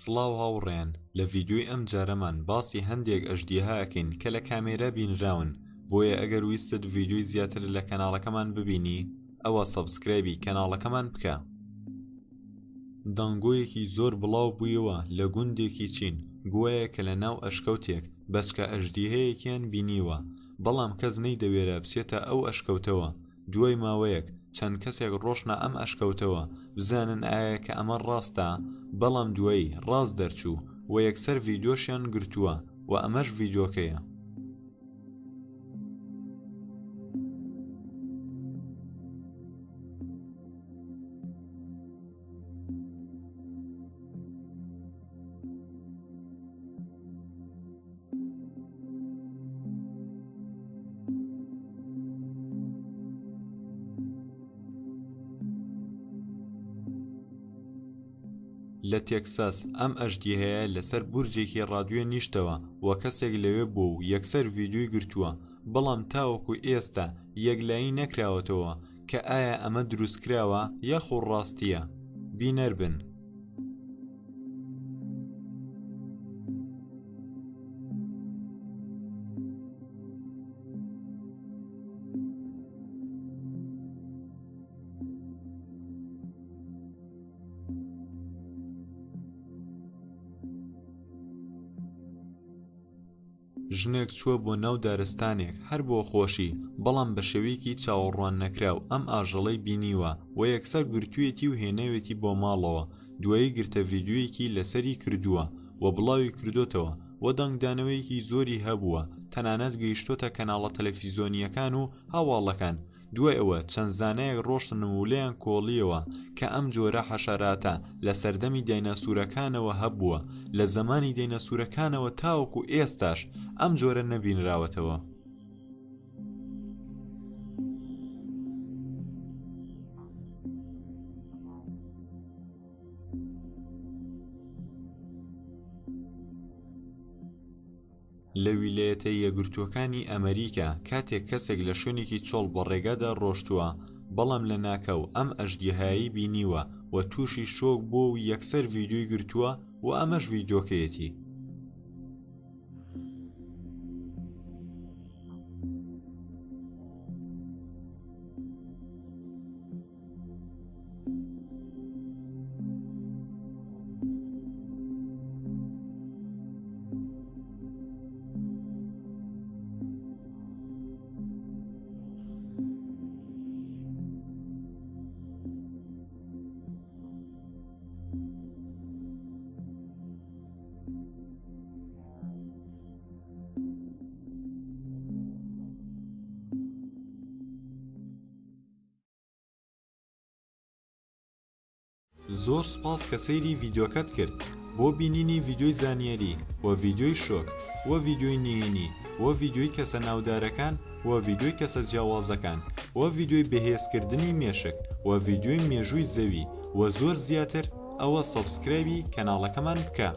سڵاو هاوڕێن لە ڤیدیۆی ئەم جارەمان باسی هەندێک ئەژدیهاکەین کە لە کامێرە بینراون بۆیە ئەگەر ویستت ڤیدیۆی زیاتر لە کەناڵەکەمان ببینی ئەوە سەبسکرایبی کەناڵەکەمان بکە. دەنگۆیەکی زۆر بڵاو بوویەوە لە گوندێکی چین گوایە کە لە ناو ئەشکەوتێک بەچکە ئەژدیهەیەکیان بینیوە بەڵام کەس نەیدەوێرە بچێتە ئەو ئەشکەوتەوە. دوای ماوەیەک چەند کەسێک ڕۆشنە ئەم ئەشکەوتەوە بزانن ئایا کە ئەمە ڕاستە، بەڵام دوایی ڕاست دەرچوو و یەکسەر ڤیدیۆشیان گرتووە و ئەمەش ڤیدیۆکەیە. لە تێکساس ئەم ئەژدیهەیە لەسەر بورجێکی ڕادیۆ نیشتەوە و کەسێک لەوێ بوو و یەکسەر ڤیدیۆی گرتووە، بەڵام تاوەکو ئێستا یەکلایی نەکراوەتەوە کە ئایا ئەمە دروستکراوە یاخۆ ڕاستیە. بینەر بن. ژنێک چووە بۆ ناو دارستانێک هەر بۆ خۆشی، بەڵام بە شێوەیەکی چاوەڕوان نەکراو ئەم ئاژەڵەی بینیوە و یەکسەر گرتوویەتی و هێناوێتی بۆ ماڵەوە. دوایی گرتە ڤیدیۆیەکی لەسەری کردووە و بڵاوی کردوتەوە و دەنگدانەوەیەکی زۆری هەبووە، تەنانەت گەیشتۆتە کەناڵە تەلەڤیزۆنیەکان و هەواڵەکان. دوای ئەوە چەند زانایەک ڕۆشتن و لێیان کۆڵیەوە کە ئەم جۆرە حەشەراتە لە سەردەمی دایناسورەکانەوە هەبووە، لە زەمانی دایناسورەکانەوە تاوەکو ئێستاش ئەم جۆرە نەبینراوەتەوە. لە ویلایەتە یەکگرتووەکانی ئەمریکا کاتێک کەسێک لە شوێنێکی چۆڵ بە ڕێگادا ڕۆشتووە، بەڵام لە ناکەو ئەم ئەژدیهایی بینیوە و تووشی شۆک بۆ و یەکسەر ڤیدیۆی گرتووە و ئەمەش ڤیدیۆکەیەتی. زۆر سپاس کە سەیری ڤیدیۆکەت کرد. بۆ بینینی ڤیدیۆی زانیاری و ڤیدیۆی شۆک و ڤیدیۆی نهێنی و ڤیدیۆی کەسە ناودارەکان و ڤیدیۆی کەسە جیاوازەکان و ڤیدیۆی بەهێزکردنی مێشک و ڤیدیۆی مێژووی زەوی و زۆر زیاتر، ئەوە سەبسکرایبی کەناڵەکەمان بکە.